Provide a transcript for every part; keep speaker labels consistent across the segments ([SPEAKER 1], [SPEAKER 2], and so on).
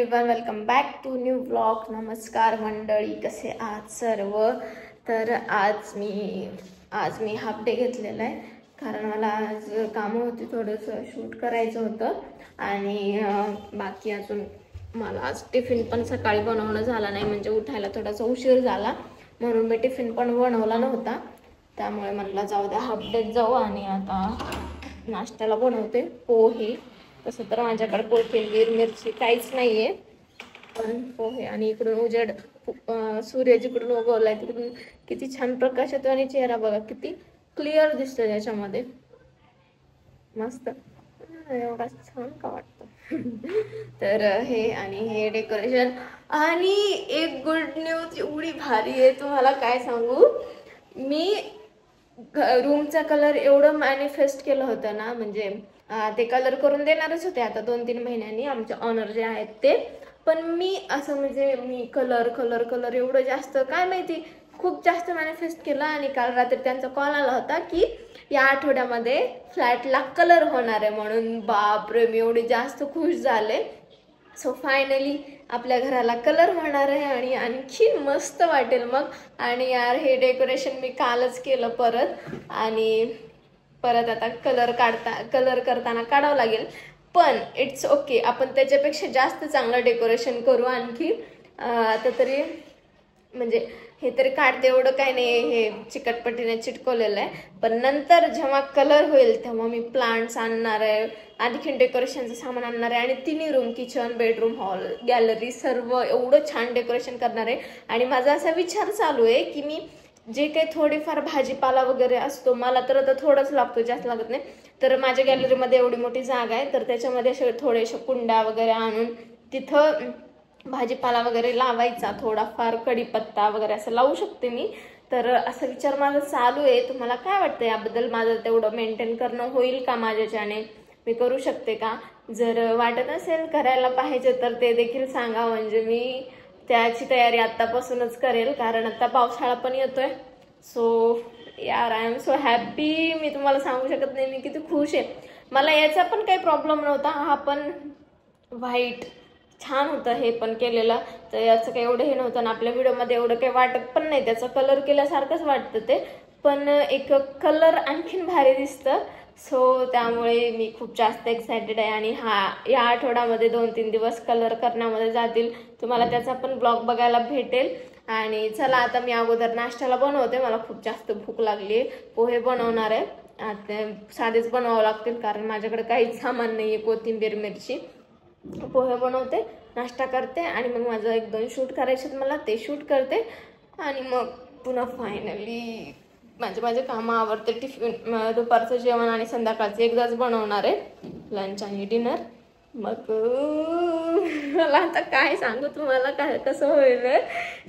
[SPEAKER 1] Everyone, welcome back to new vlog. नमस्कार मंडळी, कसे आहात सर्व. तर आज मी हाफ डे घेतलेला आहे कारण मला आज कामं होती, थोडंसं शूट करायचं होतं आणि बाकी अजून मला आज टिफिन पण सकाळी बनवणं झाला नाही, म्हणजे उठायला थोडासा उशीर झाला म्हणून मी टिफिन पण बनवला नव्हता. त्यामुळे म्हटलं जाऊ द्या, हाफ डेच जाऊ. आणि आता नाश्त्याला बनवते पोहे. तसं तर माझ्याकडे कोथिंबीर मिरची काहीच नाही आहे, पण पोहे. आणि इकडून उजेड सूर्य जिकडून उगवलाय तिकडून किती छान प्रकाश येतो आणि चेहरा बघा किती क्लिअर दिसतो त्याच्यामध्ये, मस्त एवढा छान का वाटतं. तर हे आणि हे डेकोरेशन. आणि एक गुड न्यूज एवढी भारी आहे, तुम्हाला काय सांगू. मी रूमचा कलर एवढं मॅनिफेस्ट केलं होतं ना, म्हणजे ते कलर करून देणारच होते आता 2-3 महिन्यांनी आमचे ऑनर जे आहेत ते. पण मी असं म्हणजे मी कलर एवढं जास्त काय माहिती खूप जास्त मॅनिफेस्ट केलं. आणि काल रात्री त्यांचा कॉल आला होता की या आठवड्यामध्ये फ्लॅटला कलर होणार आहे म्हणून. बापरे, मी एवढी जास्त खुश झाले. सो फायनली आपल्या घराला कलर होणार आहे आणि आणखी मस्त वाटेल मग. आणि यार हे डेकोरेशन मी कालच केलं परत, आणि परत आता कलर करताना काढावं लागेल. पण इट्स ओके, आपण त्याच्यापेक्षा जास्त चांगलं डेकोरेशन करू आणखी. आता तरी म्हणजे हे तरी काढते एवढं काही नाही, हे चिकटपट्टीने चिटकवलेलं आहे. पण नंतर जेव्हा कलर होईल तेव्हा मी प्लांट्स आणणार आहे, आणखीन डेकोरेशनचं सामान आणणार आहे आणि तिन्ही room, kitchen, bedroom, hall, gallery सर्व एवढं छान डेकोरेशन करणार आहे. आणि माझा असा विचार चालू आहे की मी जे काही थोडीफार भाजीपाला वगैरे असतो, मला तर आता थोडंच लागतो, जास्त लागत नाही. तर माझ्या गॅलरीमध्ये एवढी मोठी जागा आहे, तर त्याच्यामध्ये असे थोडेसे कुंड्या वगैरे आणून तिथं भाजीपाला वगैरे लावायचा, थोडाफार कढीपत्ता वगैरे असं लावू शकते मी. तर असा विचार माझा चालू आहे. तुम्हाला काय वाटतं याबद्दल? माझं तेवढं मेंटेन करणं होईल का माझ्याच्याने? मी करू शकते का? जर वाटत असेल करायला पाहिजे तर ते देखील सांगा, म्हणजे मी त्याची तयारी आत्तापासूनच करेल, कारण आता पावसाळा पण येतोय. सो यार आय एम सो हॅपी. मी तुम्हाला सांगू शकत नाही मी किती खुश आहे. मला याचा पण काही प्रॉब्लेम नव्हता, हा पण व्हाईट छान होतं हे पण केलेलं, तर याचं काही एवढं हे नव्हतं ना. आपल्या व्हिडिओमध्ये एवढं काही वाटत पण नाही, त्याचा कलर केल्यासारखंच वाटतं ते, पण एक कलर आणखीन भारी दिसतं. सो त्यामुळे मी खूप जास्त एक्सायटेड आहे. आणि या आठवड्यामध्ये 2-3 दिवस कलर करण्यामध्ये जातील, तुम्हाला त्याचा पण ब्लॉग बघायला भेटेल. आणि चला आता मी अगोदर नाश्त्याला बनवते, मला खूप जास्त भूक लागली आहे. पोहे बनवणार आहे, आता साधेच बनावं लागतील कारण माझ्याकडे काहीच सामान नाही आहे, कोथिंबीर मिरची. पोहे बनवते, नाश्ता करते आणि मग माझं 1-2 शूट करायचे मला, ते शूट करते आणि मग पुन्हा फायनली माझे कामं आवरते. टिफिन, दुपारचं जेवण आणि संध्याकाळचं एकदाच बनवणार आहे, लंच आणि डिनर. मग मला आता काय सांगू तुम्हाला काय कसं होईल.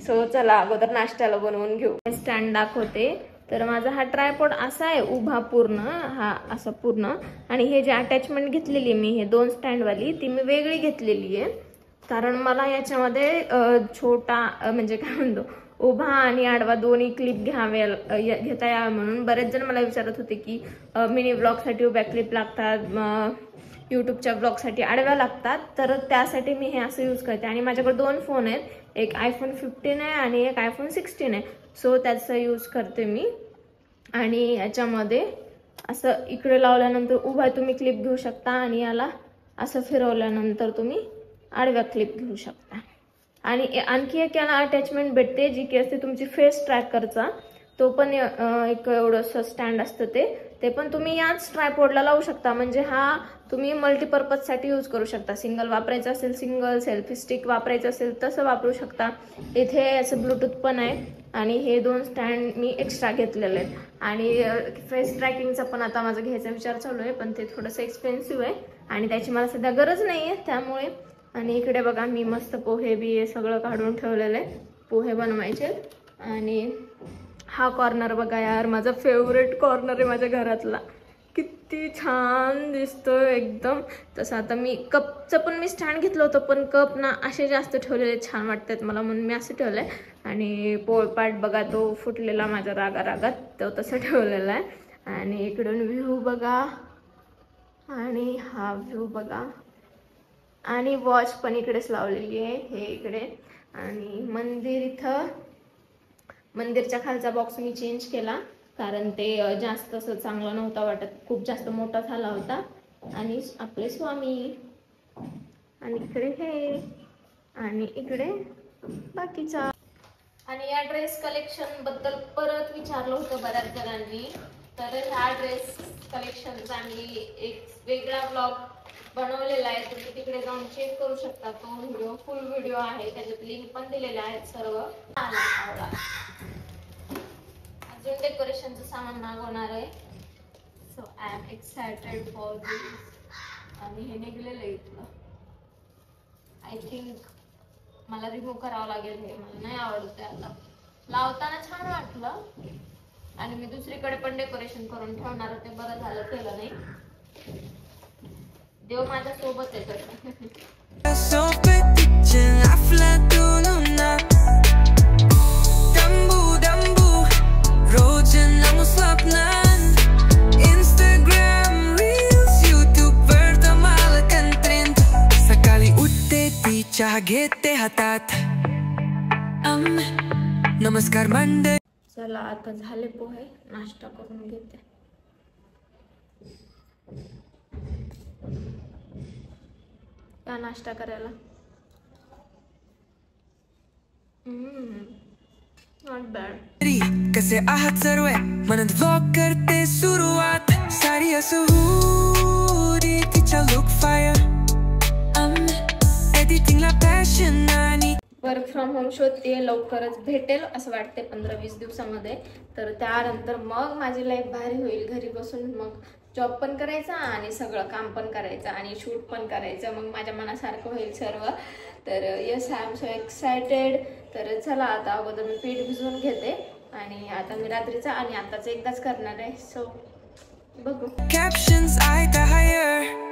[SPEAKER 1] सो चला अगोदर नाश्त्याला बनवून घेऊ. स्टँड दाखवते. तर माझा हा ट्रायपॉड असा आहे, उभा पूर्ण, हा असा पूर्ण. आणि हे जे अटॅचमेंट घेतलेली मी, हे 2 स्टँडवाली, ती मी वेगळी घेतलेली आहे कारण मला याच्यामध्ये छोटा म्हणजे काय म्हणतो, उभा आणि आडवा दोन्ही क्लिप घेता यावं म्हणून. बरेच जण मला विचारत होते की मिनी ब्लॉगसाठी उभ्या क्लिप लागतात, यूट्यूबच्या ब्लॉगसाठी आडव्या लागतात, तर त्यासाठी मी हे असं यूज करते. आणि माझ्याकडे 2 फोन आहेत, एक iPhone 15 आहे आणि एक iPhone 16 आहे. सो त्याचा यूज करते मी. आणि याच्यामध्ये असं इकडे लावल्यानंतर उभा तुम्ही क्लिप घेऊ शकता आणि याला असं फिरवल्यानंतर तुम्ही आडव्या क्लिप घेऊ शकता. आणि आणखी एक याला अटॅचमेंट भेटते जी की असते तुमची फेस ट्रॅकरचा, तो पण एक एवढंसं स्टँड असतं ते पण तुम्ही याच ट्रायपॉडला लावू शकता. म्हणजे हा तुम्ही मल्टीपर्पजसाठी यूज करू शकता. सिंगल वापरायचं असेल सिंगल, सेल्फी स्टिक वापरायचं असेल तसं वापरू शकता. इथे असं ब्लूटूथ पण आहे. आणि हे 2 स्टँड मी एक्स्ट्रा घेतलेले आहेत. आणि फेस ट्रॅकिंगचा पण आता माझा घ्यायचा विचार चालू आहे, पण ते थोडंसं एक्सपेन्सिव्ह आहे आणि त्याची मला सध्या गरज नाही आहे त्यामुळे. आणि इकडे बघा मी मस्त पोहे बी सगळं काढून ठेवलेलं आहे, पोहे बनवायचे. आणि हा कॉर्नर बघा यार, माझा फेवरेट कॉर्नर आहे माझ्या घरातला, किती छान दिसतोय एकदम. तसं आता मी कपचं पण मी स्टँड घेतलं होतं, पण कप ना असे जास्त ठेवलेले छान वाटतात मला म्हणून मी असं ठेवलं आहे. आणि पोळपाट बघा तो फुटलेला माझ्या रागात, तो तसं ठेवलेला आहे. आणि इकडून व्ह्यू बघा, आणि हा व्ह्यू बघा. आणि वॉच पण इकडेच लावलेली आहे, हे इकडे. आणि मंदिर इथं, मंदिरच्या खालचा बॉक्स मी चेंज केला कारण ते जास्त असं चांगलं नव्हता वाटत, खूप जास्त मोठा झाला होता. आणि आपले स्वामी, आणि इकडे हे, आणि इकडे बाकीचा. आणि या ड्रेस कलेक्शन बद्दल परत विचारलं होतं बऱ्याच जणांनी, तर ह्या ड्रेस कलेक्शनचा मी एक वेगळा ब्लॉग बनवलेला आहे, तुम्ही तिकडे जाऊन चेक करू शकता. तो व्हिडिओ फुल व्हिडिओ आहे, त्याच्यात लिंक पण दिलेले आहेत सर्व. अजून डेकोरेशनचं सामान मागवणार आहे, so I am excited for this. आणि हे निघलेलं आहे इथलं, आय थिंक मला रिमूव्ह करावं लागेल, हे मला नाही आवडत. आता लावताना छान वाटलं आणि मी दुसरीकडे पण डेकोरेशन करून ठेवणार होते, बरं झालं केलं नाही. देव माझ्या सोबत आहे.
[SPEAKER 2] चहा घेते हातात, नमस्कार मंडळी.
[SPEAKER 1] चला आता झाले पोहे, नाश्ता करून घेते. का नाश्ता करायला नॉट बॅड.
[SPEAKER 2] कसे आहात सर्व, म्हणत व्लॉग करते सुरुवात. सारी असं तिच्या लुक फायर, एडिटिंगला पॅशन आणि
[SPEAKER 1] वर्क फ्रॉम होम शोधते, लवकरच भेटेल असं वाटते 15-20 दिवसामध्ये. तर त्यानंतर मग माझी लाईफ भारी होईल, घरी बसून मग जॉब पण करायचा आणि सगळं काम पण करायचं आणि शूट पण करायचं, मग माझ्या मनासारखं होईल सर्व. तर yes, I am so excited. तर चला आता अगोदर मी पीठ भिजवून घेते आणि आता मी रात्रीचा आणि आताच एकदाच करणार आहे, सो बघू.
[SPEAKER 2] कॅप्शन्स आय हायर,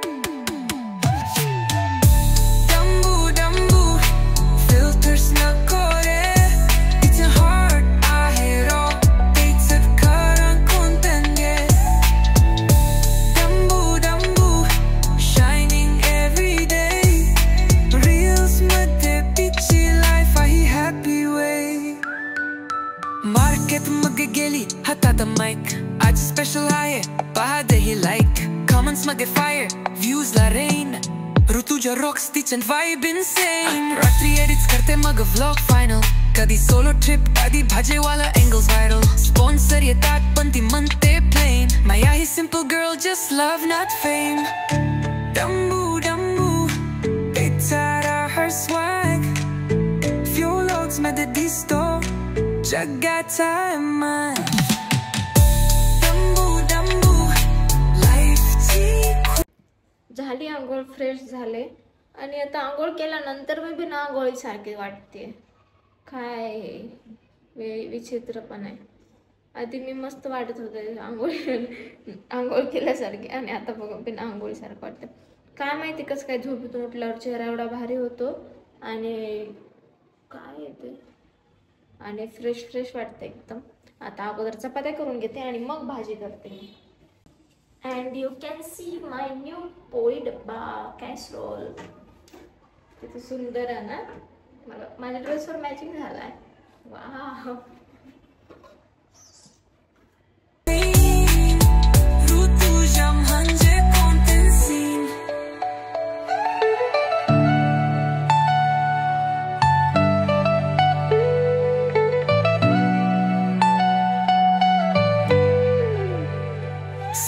[SPEAKER 2] गेली हातात माईक. आज स्पेशल आहे, पहा दे ही लाईक. कमेंट्स मध्ये फायर, व्ह्यूज ला रेन. ऋतुजा रॉक्स तिचं वाइब इनसेन. रात्री एडिट्स करते मग व्लॉग फायनल. कधी सोलो ट्रिप, कधी भाजीवाला एंगल्स व्हायरल. स्पॉन्सर येतात पण ती म्हणते प्लेन. माया ही simple girl, just love not fame. डंबू डंबू बेचारा हर स्वॅग. व्लॉग्स मध्ये दिसतो जगाचा मान.
[SPEAKER 1] झाली आंघोळ, फ्रेश झाले आणि आता आंघोळ केल्यानंतर मी बिना आंघोळी सारखी वाटते. काय विचित्र पण आहे. आधी मी मस्त वाटत होते आंघोळ केल्यासारखी आणि आता बघ बिना आंघोळी सारखं वाटतं. काय माहिती कसं काय झोपेतून उठल्यावर चेहरा एवढा भारी होतो आणि काय येते आणि फ्रेश वाटतं एकदम. आता अगोदर चपात्या करून घेते आणि मग भाजी करते मी. And you can see my new पोळी डब्बा कॅसरोल. किती सुंदर आहे ना, मला माझ्या ड्रेसवर मॅचिंग झाला आहे. वाह,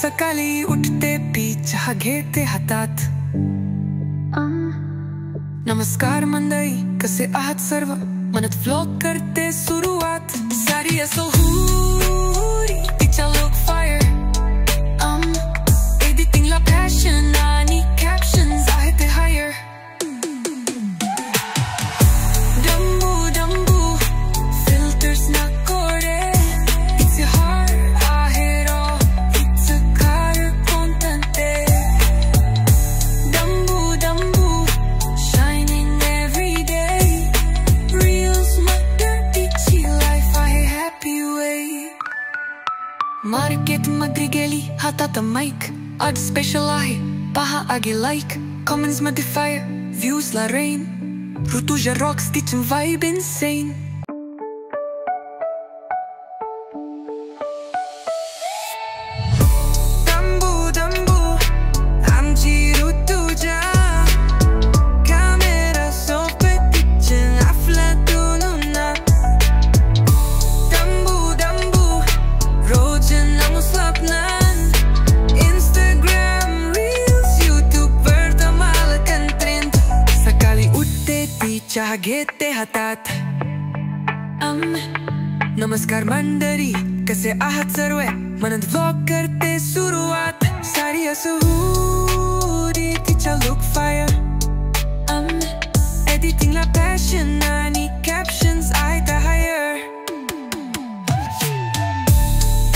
[SPEAKER 2] सकाळी उठते पी चहा घेते हातात. नमस्कार मंडळी, कसे आहात सर्व, म्हणत व्लॉग करते सुरुवात. सारी असो तिच्या लुक फायर. एडिटिंगला पॅशन आणि कॅप्शन्स आहे ते हायर. डंबू डंबू फिल्टर्स नको रे. इट्स हार्ट आहे रॉ. मार्केट मध्ये गेली हातात माईक. आज स्पेशल आहे, पहा आगे लाईक. कमेंट्स मध्ये fire, views la rain. Rutuja rocks, teaching vibe insane. चहा घेते हातात नमस्कार मंडळी कसे आहात सर्व म्हणत व्लॉग करते सुरुवात साडी असो हुडी तिचा लुक फायर एडिटिंगला पॅशन आणि कॅप्शन्स आहेत हायर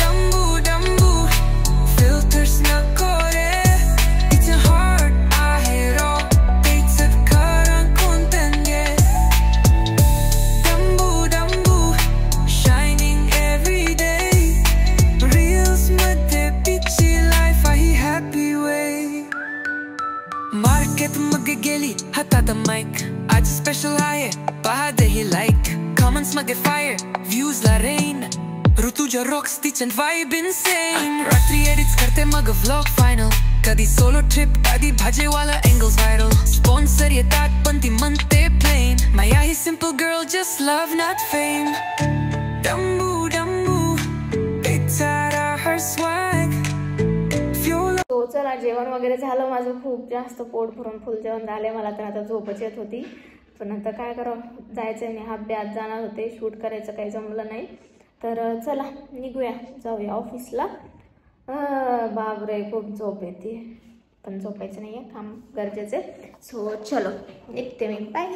[SPEAKER 2] डंबू डंबू फिल्टर्स नको रे इट्स अ हार्ट आहे रॉ तेच खरं content डंबू डंबू shining every day reels मध्ये पिची लाईफ आहे happy way मार्केट मध्ये गेली हातात माईक आज स्पेशल आहे पहा दे ही लाईक कमेंट्स मध्ये फायर व्ह्यूज ला रेन ऋतुजा रॉक्स तिचन वाइब इनसेन रात्री एडिट्स करते मग व्लॉग फायनल कधी सोलो ट्रिप कधी भाजीवाला एंगल्स व्हायरल स्पॉन्सर येतात पण ती म्हणते प्लेन माया ही simple girl just love not fame डंबू डंबू बेचारा हर स्वॅग
[SPEAKER 1] तो चला जेवण वगैरे झालं माझं खूप जास्त पोट भरून फुल जेवण झाले मला तर आता झोपच येत होती पण आता काय करावं जायचं मी हाफ डे आज जाणार होते शूट करायचं काही जमलं नाही तर चला निघूया जाऊया ऑफिसला बापरे खूप झोप येते पण झोपायचं नाही आहे काम गरजेचं आहे सो चलो निघते मी बाय